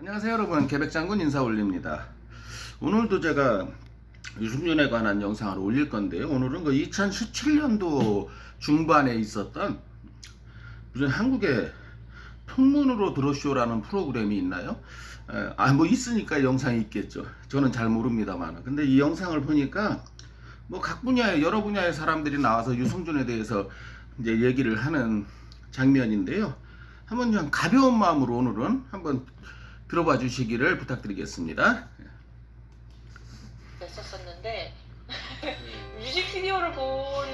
안녕하세요 여러분, 계백장군 인사 올립니다. 오늘도 제가 유승준에 관한 영상을 올릴 건데요. 오늘은 그 2017년도 중반에 있었던 무슨 한국의 풍문으로 들어쇼라는 프로그램이 있나요? 뭐 있으니까 영상이 있겠죠. 저는 잘 모릅니다만. 근데 이 영상을 보니까 뭐 각 분야의 여러 분야의 사람들이 나와서 유승준에 대해서 이제 얘기를 하는 장면인데요. 한번 그냥 가벼운 마음으로 오늘은 한번 들어봐 주시기를 부탁드리겠습니다. 냈었었는데 뮤직비디오를 본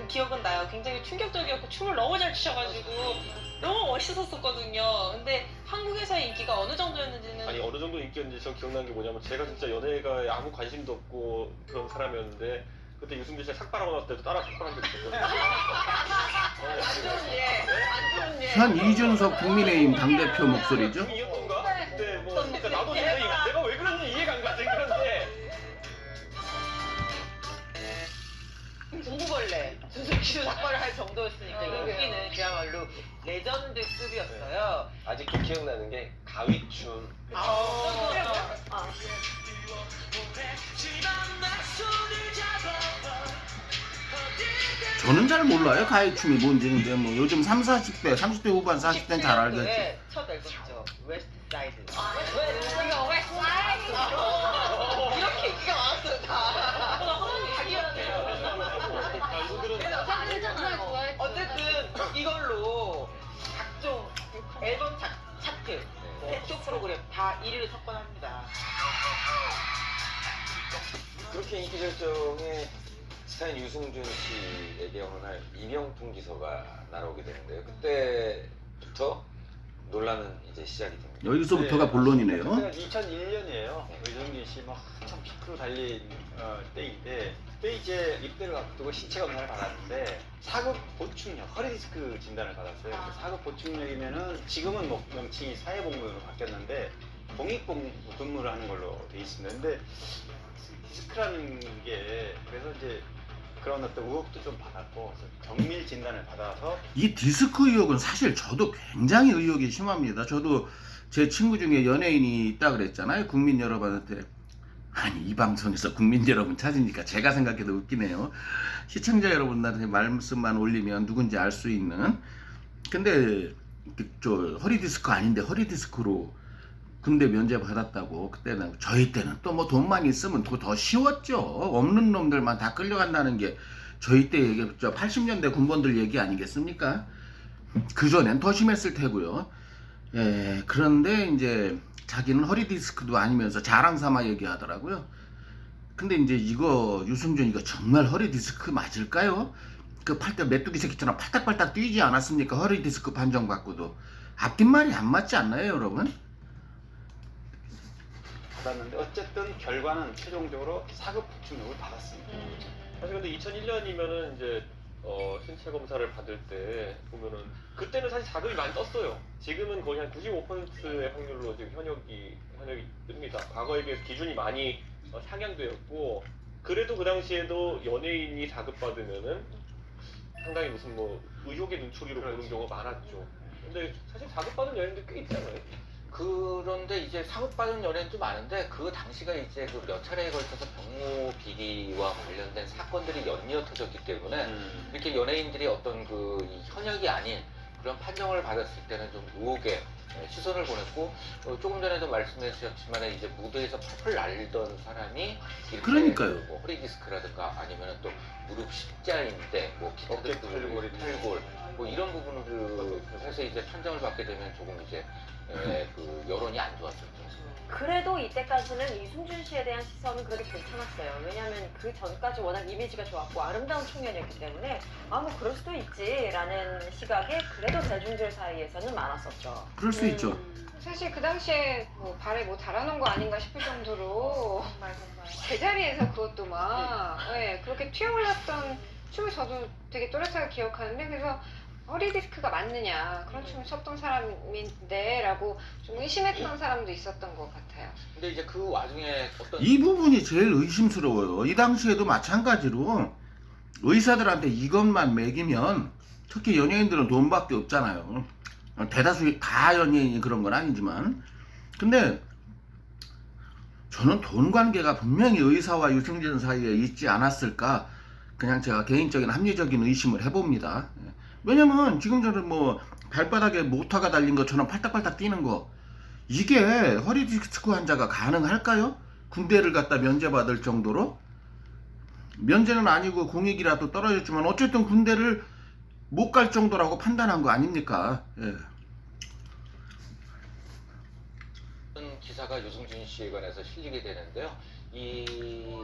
기억은 나요. 굉장히 충격적이었고 춤을 너무 잘 추셔가지고 너무 멋있었었거든요. 근데 한국에서의 인기가 어느 정도였는지는 아니 어느 정도 인기였는지 저 기억나는 게 뭐냐면 제가 진짜 연예가에 아무 관심도 없고 그런 사람이었는데 그때 유승준 씨가 삭발하고 났을 때도 따라 삭발한 적이 있었거든요. 안 좋은 예, 안 좋은 예. 현 이준석 국민의힘 당대표 목소리죠? 이었던가? 그때 뭐 그러니까 나도 진짜 내가 왜 그런지 이해가 안 가지. 그런데 공부벌레 수수키도 삭발을 할 정도였으니까 인기는 그야말로 레전드급이었어요. 아직도 기억나는 게 가위춤. 저는 잘 몰라요 가해춤이 뭔지. 근데 뭐 요즘 30, 40대, 30대 후반 40대는 잘 알겠지. 첫 앨범이죠. 웨스트 사이드. 웨스트 사이드. 이렇게 인기가 많았어요 다. 어쨌든 이걸로 각종 앨범 차트, 대쇼 프로그램 다 1위를 석권합니다. 그렇게 인기 절정의 스타인 유승준 씨에게 어느 날 이명풍 지서가 날아오게 되는데요. 그때부터 논란은 이제 시작이 됩니다. 여기서부터가 본론이네요. 그때가 2001년이에요. 유승준 씨 막 한참 피크로 달린 때인데 그때 이제 입대를 앞두고 신체 검사를 받았는데 사급 보충력, 허리 디스크 진단을 받았어요. 근데 사급 보충력이면은 지금은 뭐 명칭이 사회복무로 바뀌었는데 공익 근무를 하는 걸로 돼 있습니다. 근데 디스크라는 게 그래서 이제 그런 어떤 의혹도 좀 받았고 그래서 정밀 진단을 받아서 이 디스크 의혹은 사실 저도 굉장히 의혹이 심합니다. 저도 제 친구 중에 연예인이 있다 그랬잖아요. 국민 여러분한테. 아니 이 방송에서 국민 여러분 찾으니까 제가 생각해도 웃기네요. 시청자 여러분들한테 말씀만 올리면 누군지 알 수 있는. 근데 저 허리 디스크 아닌데 허리 디스크로 군대 면제 받았다고. 그때는 저희 때는 또 뭐 돈만 있으면 더 쉬웠죠. 없는 놈들만 다 끌려간다는 게 저희 때 얘기, 저 80년대 군번들 얘기 아니겠습니까? 그 전엔 더 심했을 테고요. 예, 그런데 이제 자기는 허리 디스크도 아니면서 자랑 삼아 얘기하더라고요. 근데 이제 이거 유승준 이거 정말 허리 디스크 맞을까요? 그 팔때 메뚜기 새끼처럼 팔딱팔딱 뛰지 않았습니까? 허리 디스크 판정 받고도 앞뒷말이 안 맞지 않나요, 여러분? 받았는데 어쨌든 결과는 최종적으로 사급 보충력을 받았습니다. 사실 근데 2001년이면은 이제 신체 검사를 받을 때 보면은 그때는 사실 자금이 많이 떴어요. 지금은 거의 한 95%의 확률로 지금 현역이 뜹니다. 과거에 비해서 기준이 많이 상향되었고 그래도 그 당시에도 연예인이 자급 받으면은 상당히 무슨 뭐 의혹의 눈초리로 보는 경우가 많았죠. 근데 사실 자급 받은 연예인들 꽤 있잖아요. 그런데 이제 사급받은 연예인도 많은데 그 당시가 이제 그 몇 차례에 걸쳐서 병모 비리와 관련된 사건들이 연이어 터졌기 때문에 이렇게 연예인들이 어떤 그 이 현역이 아닌 그런 판정을 받았을 때는 좀 의혹에 시선을 보냈고 조금 전에도 말씀해 주셨지만 이제 무대에서 펄펄 날던 사람이 이렇게 그러니까요. 뭐 허리 디스크라든가 아니면 또 무릎 십자인대, 뭐 기타 어깨 등등 탈골, 탈골 뭐 이런 부분을 해서 이제 판정을 받게 되면 조금 이제 그 여론이 안 좋았었죠. 그래도 이때까지는 이승준 씨에 대한 시선은 그래도 괜찮았어요. 왜냐하면 그 전까지 워낙 이미지가 좋았고 아름다운 청년이었기 때문에 아 뭐 그럴 수도 있지라는 시각이 그래도 대중들 사이에서는 많았었죠. 그럴 수 있죠. 사실 그 당시에 뭐 발에 뭐 달아놓은 거 아닌가 싶을 정도로 제자리에서 그것도 막 그렇게 튀어올랐던 춤을 저도 되게 또렷하게 기억하는데 그래서 허리 디스크가 맞느냐 그런 춤을 췄던 사람인데 라고 좀 의심했던 사람도 있었던 것 같아요. 근데 이제 그 와중에 어떤 이 부분이 제일 의심스러워요. 이 당시에도 마찬가지로 의사들한테 이것만 먹이면, 특히 연예인들은 돈밖에 없잖아요. 대다수 다 연예인이 그런 건 아니지만 근데 저는 돈 관계가 분명히 의사와 유승준 사이에 있지 않았을까, 그냥 제가 개인적인 합리적인 의심을 해봅니다. 왜냐면 지금 저는 뭐 발바닥에 모터가 달린 것처럼 팔딱팔딱 뛰는 거, 이게 허리 디스크 환자가 가능할까요? 군대를 갖다 면제받을 정도로? 면제는 아니고 공익이라도 떨어졌지만 어쨌든 군대를 못 갈 정도라고 판단한 거 아닙니까? 예. 어떤 기사가 유승준 씨에 관해서 실리게 되는데요. 이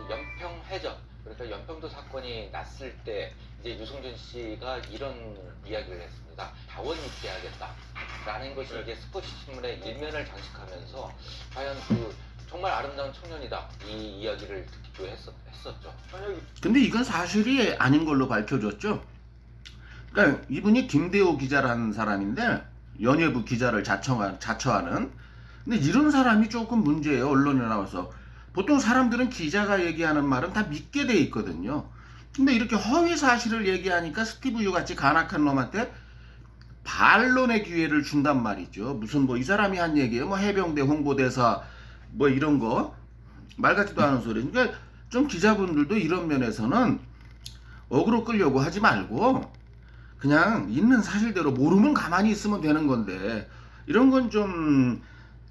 연평 해전, 그러니까 연평도 사건이 났을 때 이제 유승준 씨가 이런 이야기를 했습니다. 다원 입대하겠다라는 것이 이제 스포츠 신문의 일면을 장식하면서 과연 그 정말 아름다운 청년이다, 이 이야기를 듣기도 했었죠. 현역이 근데 이건 사실이 아닌 걸로 밝혀졌죠. 그러니까 이분이 김대호 기자라는 사람인데, 연예부 기자를 자처하는. 근데 이런 사람이 조금 문제예요. 언론에 나와서 보통 사람들은 기자가 얘기하는 말은 다 믿게 돼 있거든요. 근데 이렇게 허위 사실을 얘기하니까 스티브 유 같이 간악한 놈한테 반론의 기회를 준단 말이죠. 무슨 뭐 이 사람이 한 얘기예요. 뭐 해병대 홍보대사 뭐 이런 거 말 같지도 않은 소리. 그러니까 좀 기자분들도 이런 면에서는 어그로 끌려고 하지 말고 그냥 있는 사실대로 모르면 가만히 있으면 되는 건데, 이런 건 좀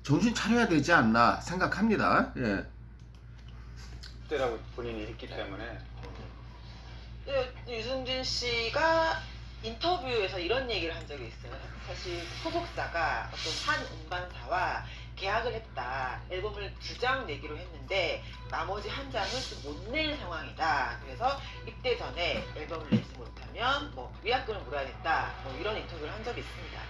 정신 차려야 되지 않나 생각합니다. 예. 때라고 본인이 했기 때문에 유승준 씨가 인터뷰에서 이런 얘기를 한 적이 있어요. 사실 소속사가 어떤 한 음반사와 계약을 했다. 앨범을 2장 내기로 했는데 나머지 한 장을 못 낼 상황이다. 그래서 입대 전에 앨범을 내지 못하면 뭐 위약금을 물어야겠다. 뭐 이런 인터뷰를 한 적이 있습니다.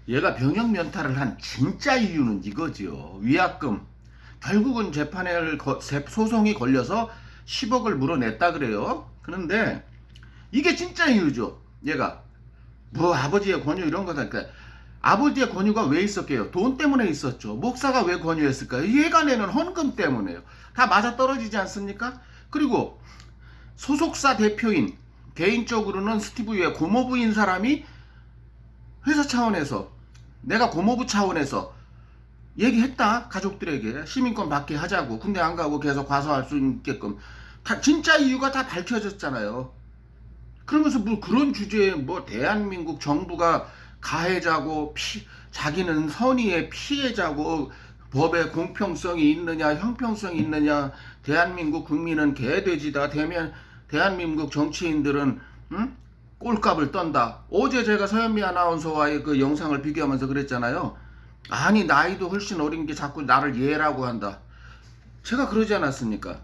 얘가 병역 면탈을 한 진짜 이유는 이거지요. 위약금. 결국은 소송이 걸려서 10억을 물어냈다 그래요. 그런데 이게 진짜 이유죠. 얘가 뭐 아버지의 권유 이런 거다. 그러니까 아버지의 권유가 왜 있었게요? 돈 때문에 있었죠. 목사가 왜 권유했을까요? 얘가 내는 헌금 때문에요. 다 맞아떨어지지 않습니까? 그리고 소속사 대표인, 개인적으로는 스티브 유의 고모부인 사람이 회사 차원에서, 내가 고모부 차원에서 얘기했다. 가족들에게 시민권 받게 하자고, 군대 안 가고 계속 과소할 수 있게끔. 다 진짜 이유가 다 밝혀졌잖아요. 그러면서 뭐 그런 주제에 뭐 대한민국 정부가 가해자고 자기는 선의의 피해자고 법에 공평성이 있느냐 형평성이 있느냐, 대한민국 국민은 개돼지다, 대한민국 정치인들은 꼴값을 떤다. 어제 제가 서현미 아나운서와의 그 영상을 비교하면서 그랬잖아요. 아니 나이도 훨씬 어린 게 자꾸 나를 얘라고 한다. 제가 그러지 않았습니까?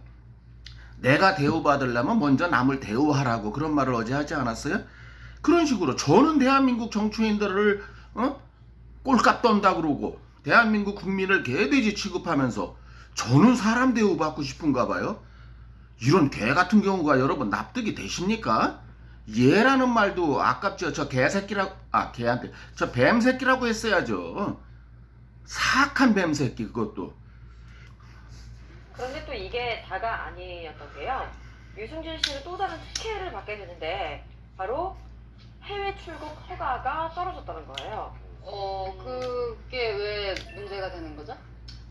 내가 대우받으려면 먼저 남을 대우하라고 그런 말을 어제 하지 않았어요? 그런 식으로 저는 대한민국 정치인들을 꼴값 떤다 그러고 대한민국 국민을 개돼지 취급하면서 저는 사람 대우받고 싶은가 봐요. 이런 개 같은 경우가 여러분 납득이 되십니까? 얘라는 말도 아깝죠. 저 개새끼라고, 개한테 저 뱀새끼라고 했어야죠. 사악한 뱀새끼. 그것도. 그런데 또 이게 다가 아니었던 게요. 유승준 씨는 또 다른 특혜를 받게 되는데 바로 해외 출국 허가가 떨어졌다는 거예요. 그게 왜 문제가 되는 거죠?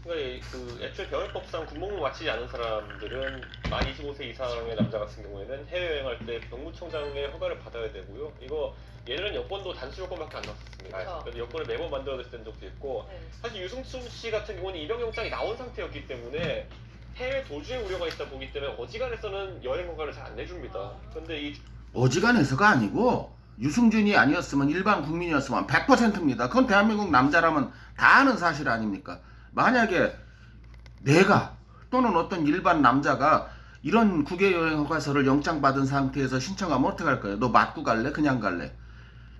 그러니까 그 애초에 병역법상 군복무 마치지 않은 사람들은 만 25세 이상의 남자 같은 경우에는 해외여행할 때 병무청장의 허가를 받아야 되고요. 이거 예전엔 여권도 단수 여권밖에 안 나왔었습니다. 그렇죠. 그래서 여권을 매번 만들어냈던 적도 있고, 네. 사실 유승준 씨 같은 경우는 입영영장이 나온 상태였기 때문에 해외 도주의 우려가 있다 보기 때문에 어지간해서는 여행 허가를 잘 안 내줍니다. 그런데 이 어지간해서가 아니고 유승준이 아니었으면, 일반 국민이었으면 100%입니다. 그건 대한민국 남자라면 다 아는 사실 아닙니까? 만약에 내가 또는 어떤 일반 남자가 이런 국외여행 허가서를 영장받은 상태에서 신청하면 어떡할까요? 너 맞고 갈래? 그냥 갈래?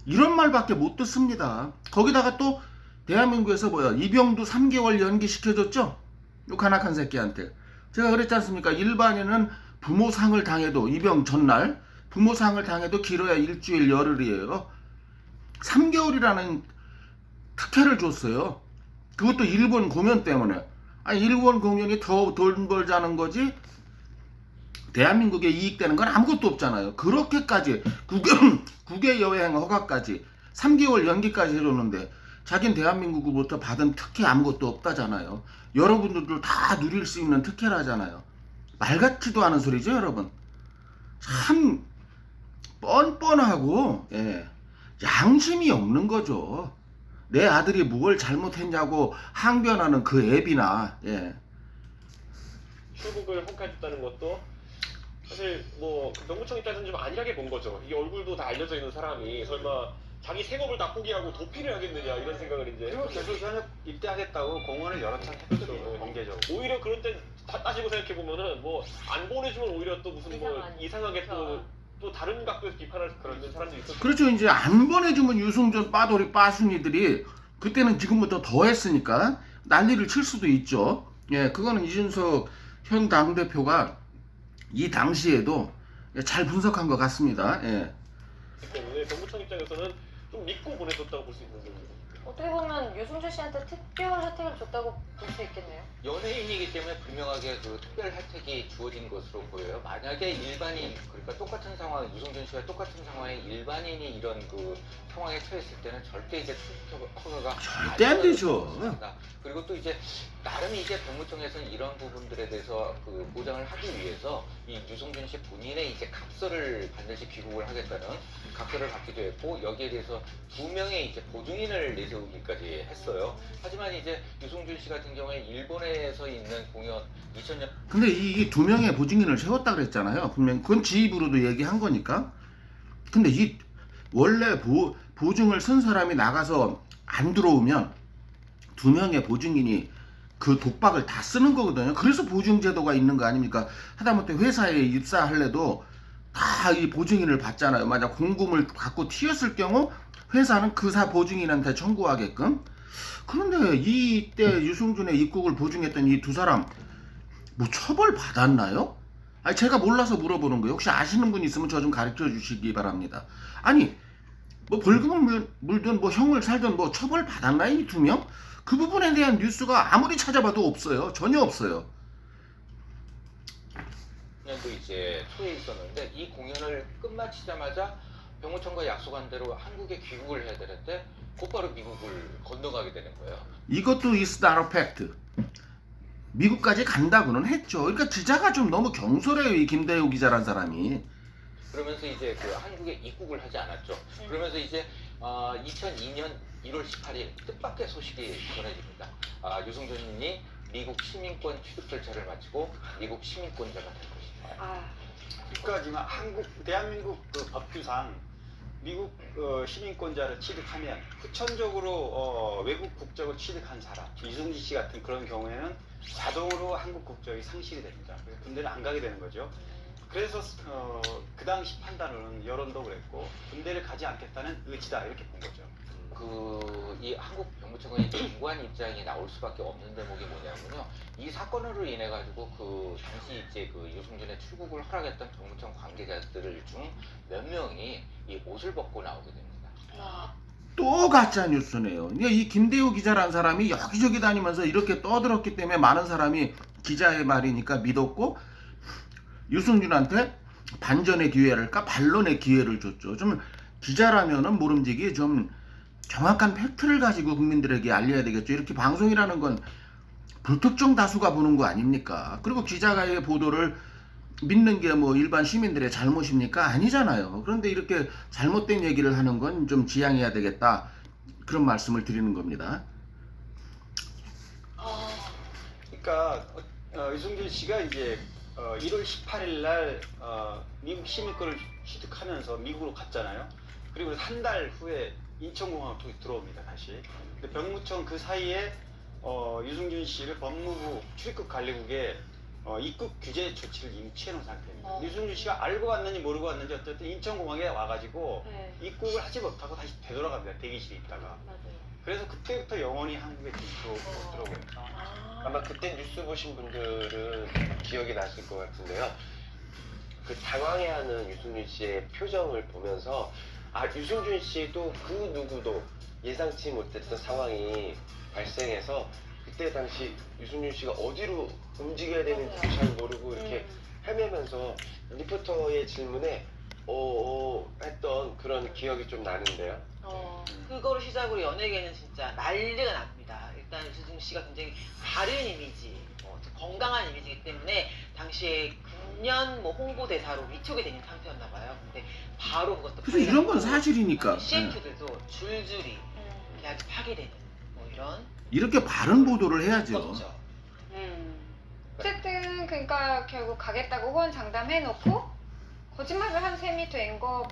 이런 말밖에 못 듣습니다. 거기다가 또 대한민국에서 입영도 3개월 연기시켜줬죠? 요 간악한 새끼한테. 제가 그랬지 않습니까? 일반인은 부모상을 당해도, 입영 전날 부모상을 당해도 길어야 일주일 열흘이에요. 3개월이라는 특혜를 줬어요. 그것도 일본 공연 때문에. 아니 일본 공연이 더 돈 벌자는 거지 대한민국에 이익되는 건 아무것도 없잖아요. 그렇게까지 국외여행 허가까지 3개월 연기까지 해줬는데 자긴 대한민국으로부터 받은 특혜 아무것도 없다잖아요. 여러분들도 다 누릴 수 있는 특혜라잖아요. 말 같지도 않은 소리죠, 여러분. 참 뻔뻔하고 양심이 없는 거죠. 내 아들이 뭘 잘못했냐고 항변하는 그 앱이나 출국을 허가해줬다는 것도 사실 뭐 병무청 입장에서는 좀 안일하게 본 거죠. 이 얼굴도 다 알려져 있는 사람이 설마 자기 생업을 다 포기하고 도피를 하겠느냐 이런 생각을 이제 그리고 계속 현역 입대하겠다고 공언을 여러 차례 했죠. 공개적으로. 오히려 그럴 땐 따지고 생각해 보면은 뭐 안 보내주면 오히려 또 무슨 뭐 이상하게 또 다른 각도에서 비판할 수 있는 사람도 있었죠. 그렇죠. 이제 안 보내주면 유승준 빠돌이 빠순이들이 그때는 지금부터 더 했으니까 난리를 칠 수도 있죠. 그거는 이준석 현 당대표가 이 당시에도 잘 분석한 것 같습니다. 때문에 병무청 입장에서는 좀 믿고 보내줬다고 볼 수 있는 거죠. 어떻게 보면 유승준 씨한테 특별 혜택을 줬다고 볼 수 있겠네요. 연예인이기 때문에 분명하게 그 특별 혜택이 주어진 것으로 보여요. 만약에 일반인, 그러니까 똑같은 상황, 유승준 씨와 똑같은 상황에 일반인이 이런 그 상황에 처했을 때는 절대 이제 출국 허가가 절대 안 되죠. 그리고 또 이제 나름 이제 병무청에서는 이런 부분들에 대해서 그 보장을 하기 위해서 이 유승준 씨 본인의 이제 각서를 반드시 귀국을 하겠다는 각서를 받기도 했고, 여기에 대해서 2명의 이제 보증인을 내세우기까지 했어요. 하지만 이제 유승준 씨 같은 경우에 일본에서 있는 공연 2000년 근데 이 두 명의 보증인을 세웠다 그랬잖아요. 분명 그건 지 입으로도 얘기한 거니까. 근데 이 원래 보증을 쓴 사람이 나가서 안 들어오면 2명의 보증인이 그 독박을 다 쓰는 거거든요. 그래서 보증제도가 있는 거 아닙니까? 하다못해 회사에 입사할래도 다 이 보증인을 받잖아요. 만약 공금을 갖고 튀었을 경우 회사는 그 보증인한테 청구하게끔. 그런데 이때 유승준의 입국을 보증했던 이 두 사람 뭐 처벌 받았나요? 아니 제가 몰라서 물어보는 거예요. 혹시 아시는 분 있으면 저 좀 가르쳐 주시기 바랍니다. 아니 뭐 벌금을 물든 뭐 형을 살든 뭐 처벌 받았나요? 이 두 명? 그 부분에 대한 뉴스가 아무리 찾아봐도 없어요. 전혀 없어요. 공연도 이제 초에 있었는데 이 공연을 끝마치자마자 병무청과 약속한 대로 한국에 귀국을 해야 되는데 곧바로 미국을 건너가게 되는 거예요. 이것도 is not a fact. 미국까지 간다고는 했죠. 그러니까 기자가 좀 너무 경솔해요. 이 김대우 기자란 사람이. 그러면서 이제 그 한국에 입국을 하지 않았죠. 그러면서 이제 2002년 1월 18일 뜻밖의 소식이 전해집니다. 유승준이 미국 시민권 취득 절차를 마치고 미국 시민권자가 된 것입니다. 그러니까 지금 대한민국 그 법규상 미국 시민권자를 취득하면 후천적으로 외국 국적을 취득한 사람, 유승준 씨 같은 그런 경우에는 자동으로 한국 국적이 상실이 됩니다. 그래서 군대를 안 가게 되는 거죠. 그래서 그 당시 판단은 여론도 그랬고 군대를 가지 않겠다는 의지다 이렇게 본 거죠. 이 한국 병무청의 정관 입장이 나올 수밖에 없는 대목이 뭐냐면요. 이 사건으로 인해 가지고 그 당시 이제 그 유승준의 출국을 허락했던 병무청 관계자들 중 몇 명이 이 옷을 벗고 나오게 됩니다. 또 가짜 뉴스네요. 이 김대우 기자란 사람이 여기저기 다니면서 이렇게 떠들었기 때문에 많은 사람이 기자의 말이니까 믿었고 유승준한테 반전의 기회랄까 반론의 기회를 줬죠. 좀 기자라면은 모름지기 좀 정확한 팩트를 가지고 국민들에게 알려야 되겠죠. 이렇게 방송이라는 건 불특정 다수가 보는 거 아닙니까? 그리고 기자가의 보도를 믿는 게 뭐 일반 시민들의 잘못입니까? 아니잖아요. 그런데 이렇게 잘못된 얘기를 하는 건 좀 지양해야 되겠다. 그런 말씀을 드리는 겁니다. 그러니까 유승준 씨가 이제 1월 18일 날 미국 시민권을 취득하면서 미국으로 갔잖아요. 그리고 한 달 후에 인천공항으로 들어옵니다. 다시. 근데 병무청 그 사이에 유승준 씨를 법무부 출입국 관리국에 입국 규제 조치를 이미 취해놓은 상태입니다. 유승준 씨가 알고 왔는지 모르고 왔는지 어쨌든 인천공항에 와가지고 입국을 하지 못하고 다시 되돌아갑니다. 대기실에 있다가. 맞아요. 그래서 그때부터 영원히 한국에 들어오더라고요. 아마 그때 뉴스 보신 분들은 기억이 나실 것 같은데요. 그 당황해하는 유승준 씨의 표정을 보면서 유승준 씨도 그 누구도 예상치 못했던 상황이 발생해서 그때 당시 유승준 씨가 어디로 움직여야 되는지 잘 모르고 이렇게 헤매면서 리포터의 질문에 했던 그런 기억이 좀 나는데요. 그거를 시작으로 연예계는 진짜 난리가 납니다. 일단 유승준 씨가 굉장히 바른 이미지, 건강한 이미지이기 때문에 당시에 금년 뭐 홍보대사로 위촉이 되는 상태였나 봐요. 근데 바로 그것도 그래서 이런 건 사실이니까. CF들도 줄줄이 계약이 파기되는 뭐 이런 이렇게 바른 보도를 해야죠. 거죠. 어쨌든 그러니까 결국 가겠다고 후원 장담해놓고 거짓말을 한 셈이 된 거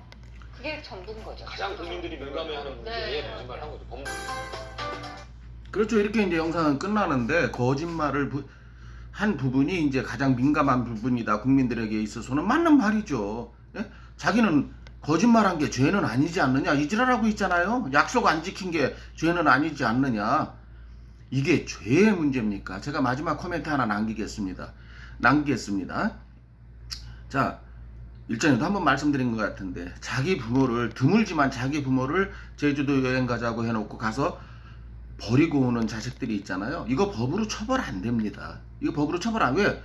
그게 전부인 거죠. 가장 국민들이 민감해하는 문제에 거짓말 한 거죠. 그렇죠. 이렇게 이제 영상은 끝나는데 거짓말을 한 부분이 이제 가장 민감한 부분이다. 국민들에게 있어서는 맞는 말이죠. 예? 자기는 거짓말한 게 죄는 아니지 않느냐 이 지랄하고 있잖아요. 약속 안 지킨 게 죄는 아니지 않느냐. 이게 죄의 문제입니까? 제가 마지막 코멘트 하나 남기겠습니다. 자, 일전에도 한번 말씀드린 것 같은데 자기 부모를 드물지만 자기 부모를 제주도 여행 가자고 해놓고 가서 버리고 오는 자식들이 있잖아요. 이거 법으로 처벌 안 됩니다. 이거 법으로 처벌 안 왜?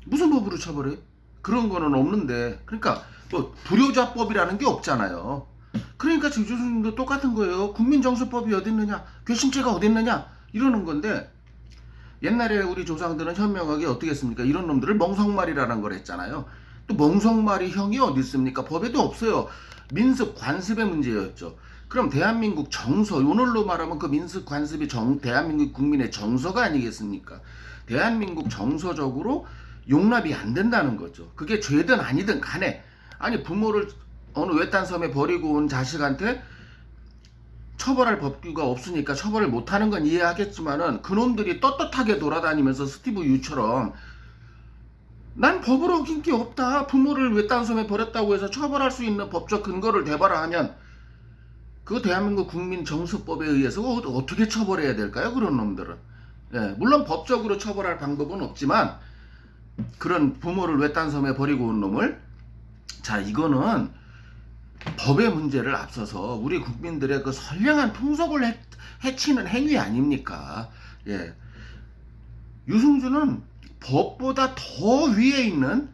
무슨 법으로 처벌해? 그런 거는 없는데 그러니까 뭐 불효자법이라는 게 없잖아요. 그러니까 제주도도 똑같은 거예요. 국민정서법이 어디 있느냐? 괘씸죄가 어디 있느냐? 이러는 건데 옛날에 우리 조상들은 현명하게 어떻게 했습니까? 이런 놈들을 멍석말이라는 걸 했잖아요. 또 멍석말이 형이 어디 있습니까? 법에도 없어요. 민습, 관습의 문제였죠. 그럼 대한민국 정서, 오늘로 말하면 그 민습, 관습이 대한민국 국민의 정서가 아니겠습니까? 대한민국 정서적으로 용납이 안 된다는 거죠. 그게 죄든 아니든 간에 아니 부모를 어느 외딴 섬에 버리고 온 자식한테 처벌할 법규가 없으니까 처벌을 못하는 건 이해하겠지만은 그놈들이 떳떳하게 돌아다니면서 스티브 유처럼 난 법을 어긴 게 없다. 부모를 외딴 섬에 버렸다고 해서 처벌할 수 있는 법적 근거를 대봐라 하면 그 대한민국 국민 정서법에 의해서 어떻게 처벌해야 될까요? 그런 놈들은. 예, 물론 법적으로 처벌할 방법은 없지만 그런 부모를 외딴 섬에 버리고 온 놈을 자 이거는 법의 문제를 앞서서 우리 국민들의 그 선량한 풍속을 해치는 행위 아닙니까? 예. 유승준은 법보다 더 위에 있는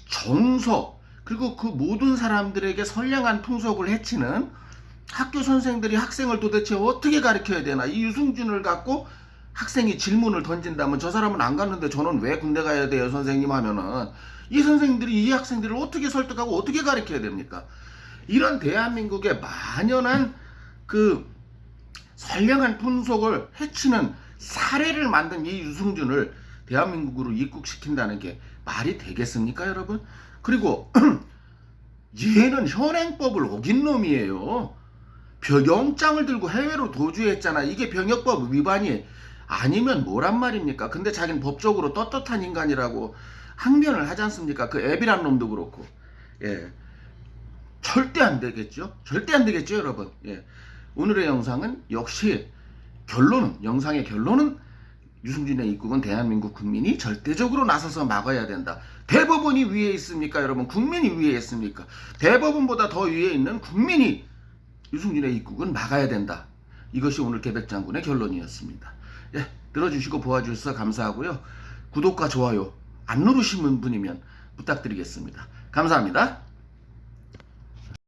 정서 그리고 그 모든 사람들에게 선량한 풍속을 해치는 학교 선생들이 학생을 도대체 어떻게 가르쳐야 되나 이 유승준을 갖고 학생이 질문을 던진다면 저 사람은 안 갔는데 저는 왜 군대 가야 돼요 선생님 하면은 이 선생들이 이 학생들을 어떻게 설득하고 어떻게 가르쳐야 됩니까? 이런 대한민국의 만연한 그 선량한 풍속을 해치는 사례를 만든 이 유승준을 대한민국으로 입국시킨다는 게 말이 되겠습니까 여러분? 그리고 얘는 현행법을 어긴 놈이에요. 영장을 들고 해외로 도주했잖아. 이게 병역법 위반이 아니면 뭐란 말입니까? 근데 자기는 법적으로 떳떳한 인간이라고 항변을 하지 않습니까? 그 앱이란 놈도 그렇고. 예. 절대 안 되겠죠? 절대 안 되겠죠, 여러분? 예. 오늘의 영상은 역시 영상의 결론은 유승준의 입국은 대한민국 국민이 절대적으로 나서서 막아야 된다. 대법원이 위에 있습니까, 여러분? 국민이 위에 있습니까? 대법원보다 더 위에 있는 국민이 유승준의 입국은 막아야 된다. 이것이 오늘 개백장군의 결론이었습니다. 예, 들어주시고 보아주셔서 감사하고요. 구독과 좋아요 안 누르시는 분이면 부탁드리겠습니다. 감사합니다.